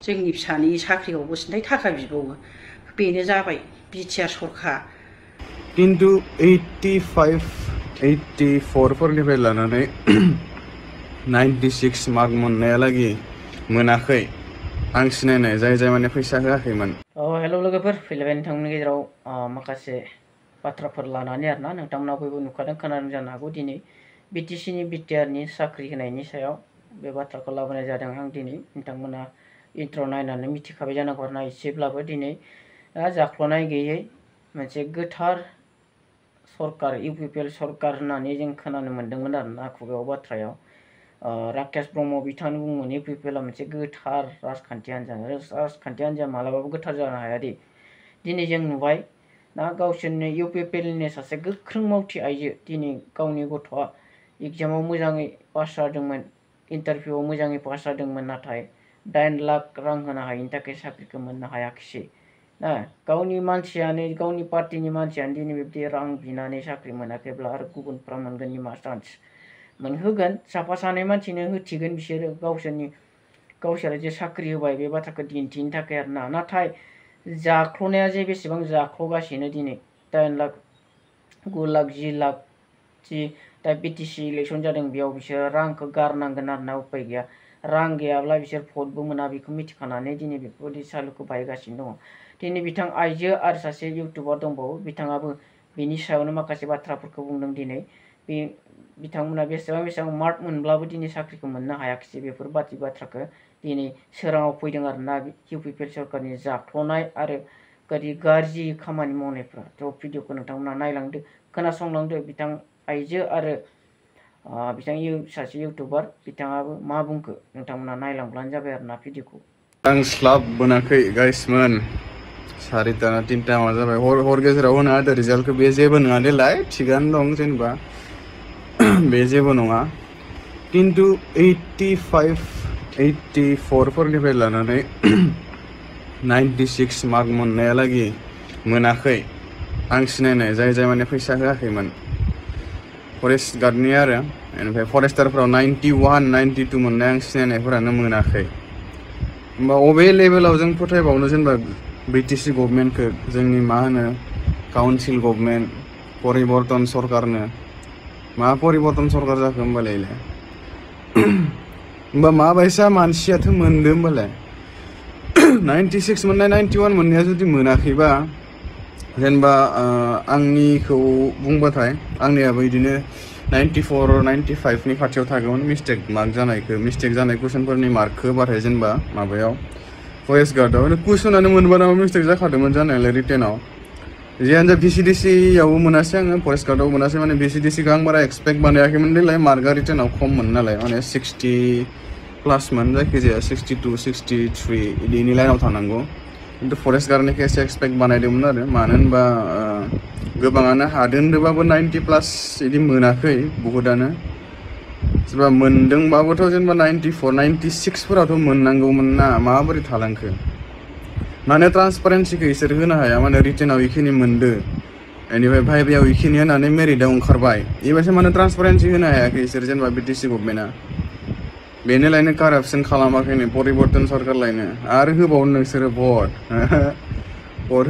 जोंनि फिसानि साख्रियावबो सिन्थाय थाखा बिबावो बेनो जाबाय बिटिआर सरखार किन्तु 85 84 फोरनिफ्राय लानानै 96 मार्क मोननायालागै मोनाखै आं सिनायनाय जाय माने फैसा होआखैमोन। हेल' लोगोफोर फैलायबाय नोंथांमोननि गेजेराव माखासे बाथ्राफोर लानानै आरोना नोंथांमोना बयबो नुखादों खोनादों जानो हागौ दिनै बिटिसिनि बिटिआरनि साख्रि होनायनि सायाव बे बाथ्राखौ लाबोनाय जादों आं दिनै नोंथांमोना इन्ट्र नायनानै मिथिखाबाय जानांगौ आरोना एसेब्लाबो दिनै जाख्ल'नाय गैयै मोनसे गोथार सरकार इउपिपिएल सरकार होननानै जों खोनानो मोन्दोंमोन आरोना खुगायाव बाथ्रायाव राकेश ब्रह्म बिथाङानो बुंमोन इउपिपिएलआ मोनसे गोथार राजखान्थि हान्जा राजखान्थि हान्जाया मालाबाबो गोथार जानो हाया दि दिनै जों नुबाय ना गावसोरनो इउपिपिएलनि सासे गोख्रों मावथि आइजो दिनै गावनि गथ'आ एग्जामाव मोजाङै पास जादोंमोन इन्टारभिउआव मोजाङै पास जादोंमोन नाथाय 9 लाख रां होनो हायिनि थाखाय साख्रिखौ मोननो हायाखिसै ना गावनि मानसियानो गावनि पार्टिनि मानसियानो दिनै बिब्दि रां बिनानै साख्रि मोनाखैब्ला आरो गुबुनफ्रा मोनगोननि मा चान्स मोनहोगोन साफा सानै मानसिनो होथिगोन बिसोरो गावसोर जे साख्रि होबाय बे बाथ्राखौ दिन्थिनो थाखाय आरोना नाथाय जाख्ल'नाया जे बेसेबां जाख्ल'गासिनो दिनै 10 लाख 9 लाख 10 लाख जि दा बिटिसि इलेक्सन जादों बेयाव बिसोरो रांखौ गारनांगोन आरोना उपाय गैया रां गैयाब्ला बिसोर भटबो मोना बेखौ मिथिखानानै दिनै बेफोरबायदि सालुखौ बाहायगासिनो दङ दिनै बिथां आइजो आरो सासे इउटुबार दंबावो बिथाङाबो बेनि सायावनो माखासे बाथ्राफोरखौ बुंदों दिनै बे बिथांमोना बेसेबां मार्क मोनब्लाबो दिनै साख्रिखौ मोननो हायाखिसै बेफोरबादि बाथ्राखौ दिनै सोराङाव फैदों आरोना इउपिपिएल सरकारनि जाख्ल'नाय आरो गाज्रि खामानि मावनायफ्रा थ' भिडिअखौ नोंथांमोना नायलांदो खोनासंलांदो बिथां आइजो आरो बिथां सासे इउटुबार बिथाङाबो मा बुंखो नोंथांमोना नायलांब्लानो जाबाय आरोना भिडिअखौ आं स्लाब मोनाखै गाइसमोन 4टा ना 3टा मा जाबाय हर गेजेराव होनो आदो रिजाल्टखौ बे जेबो नङा देलाय थिगानो दं जेनेबा बे जेबो नङा किन्तु 85 84 फोरनिफ्राय लानानै 96 मार्क मोननायालागै मोनाखै आं सिनायनाय जाय माने फैसा होआखैमोन फरेस्ट गार्डनि आरो बेनिफ्राय फरेस्टारफ्राव 91 92 मोननाय आं सिनायनायफोरानो मोनाखै होमबा अबे लेभेलाव जों फोथायबावनो जेनेबा बिटिसि गभर्नमेन्टखौ जोंनि मा होनो काउन्सिल गभर्नमेन्ट परिबर्तन सरकारनो मा परिबर्तन सरकार जाखो होमबालाय होमबा माबायसा मानसियाथ' मोनदों होमबालाय 96 मोननाय 91 मोननाया जुदि मोनाखैबा जेनेबा आंनिखौ बुंबाथाय आंनियाबो बिदिनो 94 95 नि खाथियाव थागौमोन मिस्टेक जानाय कुइसनफोरनि मार्कखौ बाथाय जेनेबा माबायाव फरेस्ट गार्डआव कुइसनानो मोनबा नामा मिस्टेक जाखादोंमोन जानायालाय रिटेनाव जियानो जा भिसिडिसियावबो मोनासै आङो फरेस्ट गार्डआव मोनासै माने भिसिडिसिखौ आं बारा एक्सपेक्ट बानायाखैमोन देलाय मार्कआ रिटेनाव खममोन नालाय माने 60+ जायखिजाया 62 63 बिदिनि लाइनाव थानांगौ खिन्थु फरेस्ट गार्डनिखौ एसे एक्सपेक्ट बानायदोंमोन आरो मानो होनबा गोबाङानो हादों होनदोंबाबो 90+ बिदि मोनाखै बहुदानो सोरबा मोनदोंबाबोथ' जेनेबा 94 96 फोरावथ' मोननांगौमोन ना माबोरै थालांखो माने ट्रान्सपारेन्सिखौ इसोर होनो हाया माने रिटेनाव इखिनि मोनदो बेनिफ्राय भाइभायाव इखिनि होनानै मेरिटआव ओंखारबाय बेबायदि माने ट्रान्सपारेन्सि होनो हायाखै इसोर जेनेबा बिटिसि गभर्नमेन्टआ बेनोलायनो कारापसन खालामाखैनो परिबर्तन सरकारलायनो आरो होबावनो नोंसोरो भट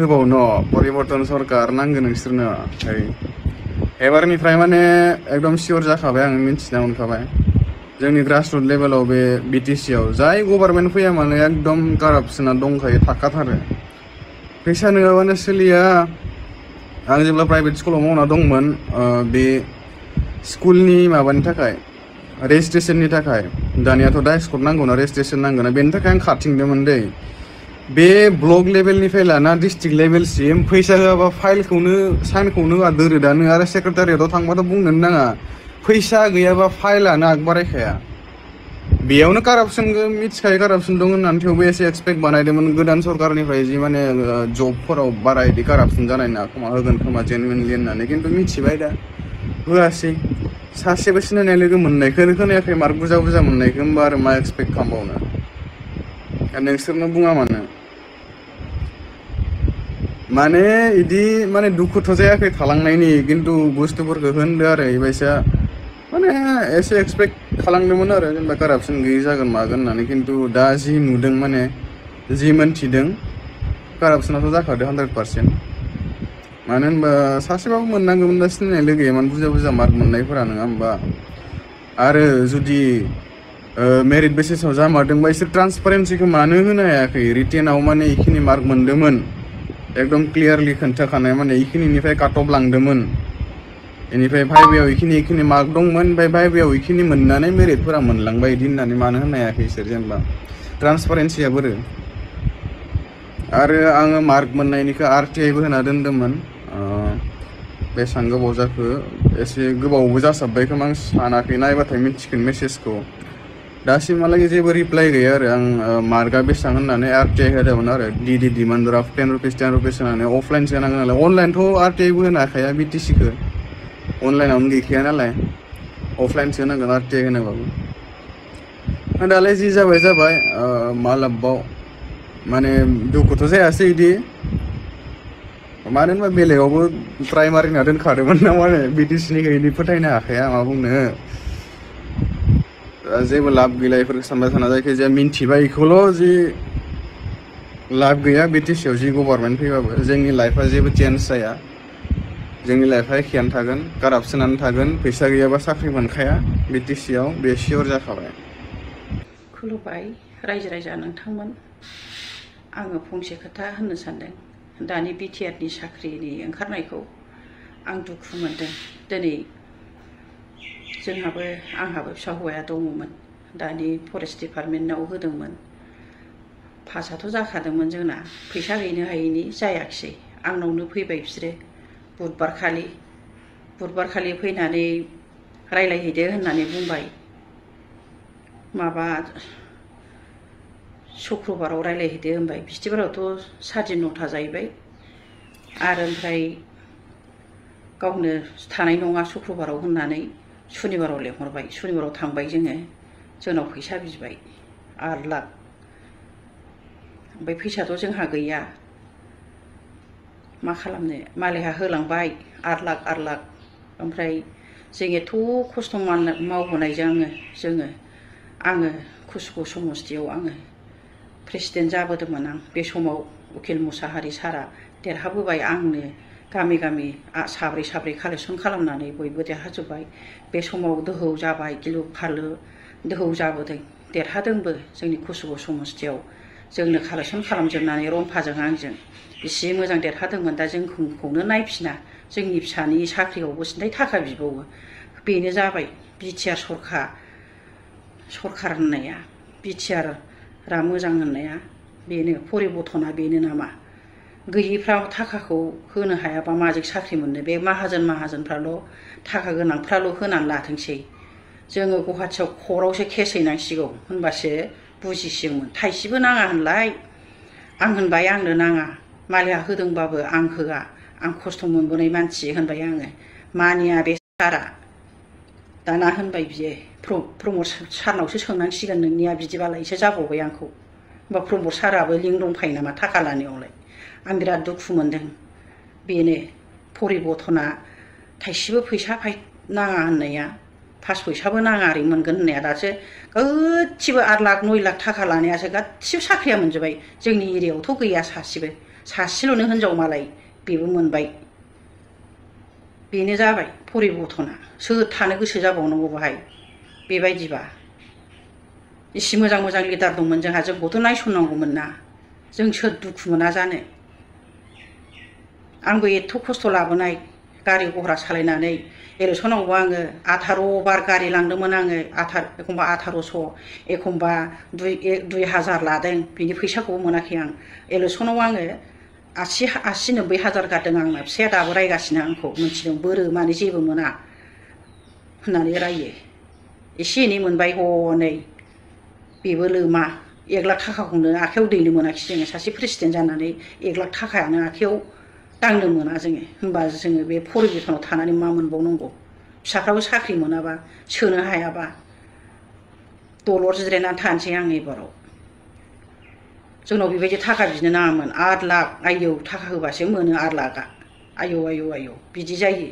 होबावनो परिबर्तन सरकार नांगौ नोंसोरनो एबारनिफ्राय माने एकदम सियर जाखाबाय आं मिन्थिना मोनखाबाय जोंनि ग्रासरुट लेभेलाव बे बिटिसिआव जाय गभर्नमेन्ट फैया माने एकदम कारापसना दंखायो थाखाथारो फैसा नङाबानो सोलिया आं जेब्ला प्राइभेट स्कुलाव मावना दंमोन बे स्कुलनि माबानि थाखाय रेजिस्ट्रेसननि थाखाय दानियाथ' डाइस्कट नांगौना रेजिस्ट्रेसन नांगौना बेनि थाखाय आं खारथिंदोंमोन दै बे ब्लक लेभेलनिफ्राय लाना डिस्ट्रिक्ट लेभेलसिम फैसा होआबा फाइलखौनो साइनखौनो होआ दोरोदानो आरो सेक्रेटारियेटआव थांबाथ' बुंनोनो नाङा फैसा गैयाबा फाइलानो आग बारायखाया बेयावनो कारापसनखौ मिथिखायो कारापसन दं होननानै थेवबो एसे एक्सपेक्ट बानायदोंमोन गोदान सरकारनिफ्राय जि माने जबफोराव बारा बिदि कारापसन जानाय नङा खोमा होगोन खोमा जेनुइनलि होननानै खिन्थु मिथिबाय दा होआसै सासेबो सिनायनाय लोगो मोननायखौनो खोनायाखै मार्क बुरजा मोननायखौ होमबा आरो मा एक्सपेक्ट खालामबावनो नोंसोरनो बुङा माने इदि माने दुखुथ' जायाखै थालांनायनि खिन्थु बुस्थुफोरखौ होनदो आरो इबायसा माने एसे एक्सपेक्ट खालामदोंमोन आरो जेनेबा कारापसन गैयि जागोन मागोन होननानै खिन्थु दा जि नुदों माने जि मोनथिदों कारापसनाथ' जाखादो 100%। मानो होनबा सासेबाबो मोननांगौमोन दा सिनायनाय लोगो इमान बुरजा बुरजा मार्क मोननायफोरा नङा होमबा। आरो जुदि मेरिट बेसिसाव जामारदोंबा इसोर ट्रान्सपारेन्सिखौ मानो होनो हायाखै? रिटेनाव माने इखिनि मार्क मोनदोंमोन, एकदम क्लियारलि खोन्थाखानाय माने इखिनिनिफ्राय काट अफ लांदोंमोन, बेनिफ्राय भाइभायाव इखिनि मार्क दंमोन, ओमफ्राय भाइभायाव इखिनि मोननानै मेरिटफोरा मोनलांबाय इदि होननानै मानो होनो हायाखै इसोर? जेनेबा ट्रान्सपारेन्सिया बोरो? आरो आङो मार्क मोननायनिखौ RTIबो होना दोन्दोंमोन। बेसेबां गोबाव जाखो, एसे गोबावबो जासाबबाय खोमा, आं सानाखै, नायबाथाय मिथिगोन मेसेजखौ। दासिमहालागै जेबो रिप्लाइ गैया आरो आं मार्कआ बेसेबां होननानै RTI होदोंमोन आरो DD डिमान्ड 10 रुपिस होनानै अफलाइनसो होनांगोन नालाय। अनलाइनथ' RTIबो होनो हाखाया BTCखौ, अनलाइनावनो गैखाया नालाय, अफलाइनसो होनांगोन RTI होनोबाबो। दालाय जि जाबाय जाबाय, मा लाबबाव, माने दुखुथ' जायासै इदि, मानो होनबा बेलेगावबो ट्राइ मारिना दोनखादोंमोन ना माने BTCनिखौ इदि फोथायनो हाखाया, मा बुंनो। जेबो लाब गैला इफोरखौ सानबाय थाना, जायखिजाया मिन्थिबाय इखौल' जि लाब गैया BTCआव जि गभर्नमेन्ट फैबाबो जोंनि लाइफआ जेबो चेन्ज जाया, जोंनि लाइफआ एखेयानो थागोन, कारापसनानो थागोन, फैसा गैयाबा साख्रि मोनखाया BTCआव, बे सियर जाखाबाय। खुलुमबाय रायजो राजा नोंथांमोन। आङो फंसे खोथा होननो सानदों। दानि BTRनि साख्रिनि ओंखारनायखौ आं दुखु मोनदों। दिनै आंहाबो फिसा हौवाया दङमोन, दानि फरेस्ट डिपार्टमेन्टआव होदोंमोन, पासआथ' जाखादोंमोन जोंना, फैसा गैनो हायैनि जायाखिसै। आंनावनो फैबाय बिसोरो बुधबारखालि फैनानै रायलायहैदो होननानै बुंबाय। माबा शुक्रबाराव रायलायहैदो होनबाय, बिस्थिबारावथ' 9:30 जाहैबाय, आरो ओमफ्राय गावनो थानाय नङा शुक्रबाराव होननानै सुनिबाराव लेंहरबाय। सुनिबाराव थांबाय जोंनाव फैसा बिबाय 8 लाख। ओमफ्राय फैसाथ' जोंहा गैया, मा खालामनो, मालायहा होलांबाय 8 लाख। ओमफ्राय जों एथ' खस्थ' मावबोनायजों आङो कुसुगाव समस्तियाव आङो प्रेसिडेन्ट जाबोदोंमोन। आं बे समाव उकिल मुसाहारि सारा देरहाबोबाय, आंनो गामि साब्रै कालेक्सन खालामनानै बयबो देरहाजोब्बाय। बे समाव दोहौ जाबाय, गिलु फालु दोहौ जाबोदों, देरहादोंबो जोंनि कुसुगाव समस्तियाव। जोंनो कालेक्सन खालामजोबनानै रम्फाजों आंजों इसे मोजां देरहादोंमोन। दा जोंखौनो नायफिना, जोंनि फिसानि साख्रियावबो सिन्थाय थाखा बिबावो। बेनो जाबाय BTR सरखार होननाया, BTRआ मोजां होननाया बेनो, परिबर्तना बेनो नामा? गैयिफ्रा थाखाखौ होनो हायाबा माजों साख्रि मोननो? बे माहाजोनफ्राल' थाखा गोनांफ्राल' होनानै लाथोंसै। जोङो गुवाहाटियाव कर्टआवसो केस हैनांसिगौ, होनबासो बुजिसिगौमोन। थाइसेबो नाङा होनलाय, आं होनबाय आंनो नाङा, मालाया होदोंबाबो आं होआ, आं खस्थ' मोनबोनाय मानसि होनबाय आङो। मानिया बे सारा। दाना होनबाय बियो, प्रमद सारनावसो सोंनांसिगोन नोंनिया बिदिबालायसो जाबावबाय आंखौ। होमबा प्रमद साराबो लिंक दंखायो नामा थाखा लानायावलाय? आं बिराद दुखु मोनदों। बेनो परिबर्तना थाइसेबो फैसा नाङा होननाया, 5 फैसाबो नाङा ओरै मोनगोन होननाया, दासो गासिबो 8 लाख 9 लाख थाखा लानायासो गासिबो साख्रिया मोनजोब्बाय। जोंनि एरियायावथ' गैया सासेल'नो हिनजाव, मालाय बेबो मोनबाय। बेनो जाबाय परिबर्तना। सोर थानो गोसो जाबावनांगौ बाहाय? बेबायदिबा इसे मोजां लिडार दंमोन जोंहा, जोंखौथ' नायसननांगौमोन ना। जों सोर दुखु मोना जानो? आंबो एथ' खस्थ' लाबोनाय, गारि गह्रा सालायनानै इलेक्सनावबो आङो 18 बार गारि लांदोंमोन आङो। एखमबा 1800, एखमबा 2000 लादों, बिनि फैसाखौबो मोनाखै आं। इलेक्सनाव आङो 80-90 हाजार गारदों आंनो। फिसाया दाबो रायगासिनो आंखौ, मिथिदों बोरो माने जेबो मोना होननानै रायो। एसे एनै मोनबाय हनै, बेबो लोमा। 1 लाख थाखाखौनो आखाइयाव दैनो मोनाखिसै जोङो। सासे प्रेसिडेन्ट जानानै 1 लाख थाखायानो आखाइयाव दांनो मोना जोङो। होमबा जोङो बे परिबर्तनाव थानानै मा मोनबावनांगौ? फिसाफ्राबो साख्रि मोनाबा, सोनो हायाबा दलर जिरायनानै थानोसै आं एबाराव। जोंनाव बेबायदि थाखा बिनो नाङामोन। 8 लाख, आयौ थाखा होबासो मोनो 8 लाखआ। आयौ बिदि जायो।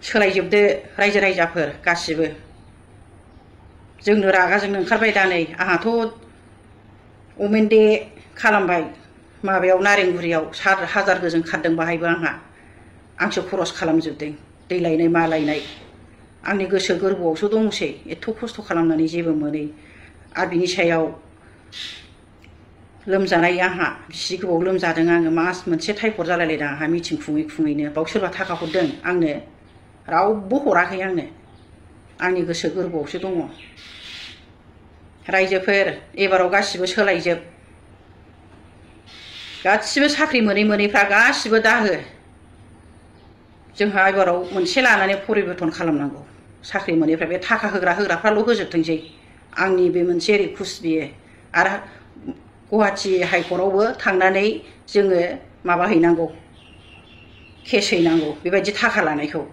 सोलायजोबदो रायजो राजाफोर गासिबो। जोंनो रागा जोंनो ओंखारबाय दा नै, आंहाथ' अमेनडे खालामबाय माबायाव नारेंगुरियाव 7,000 गोजों खारदों बाहायबो आंसो खरस खालामजोबदों दै लायनाय मा लायनाय आंनि गोसो गोरबोआवसो दंसै एथ' खस्थ' खालामनानै जेबो मोनै आरो बिनि सायाव लोमजानाय आंहा बिसि गोबाव लोमजादों आङो मास मोनसे टाइफड जालायलायदों आंहा मिटिं खुङै खुङैनो बाव सोरबा थाखा हरदों आंनो रावबो हराखै आंनो आंनि गोसो गोरबोआवसो दङ रायजोफोर एबाराव गासिबो सोलायजोब गासिबो साख्रि मोनैफ्रा गासिबो दाहो जोंहा एबाराव मोनसे लानानै परिबर्तन खालामनांगौ साख्रि मोनैफ्रा बे थाखा होग्राफ्राल' होजोबथोंसै आंनि बे मोनसे रिकुवेस्ट बियो आरो गुवाहाटि हाइकर्टआवबो थांनानै जोङो माबा हैनांगौ केस हैनांगौ बेबायदि थाखा लानायखौ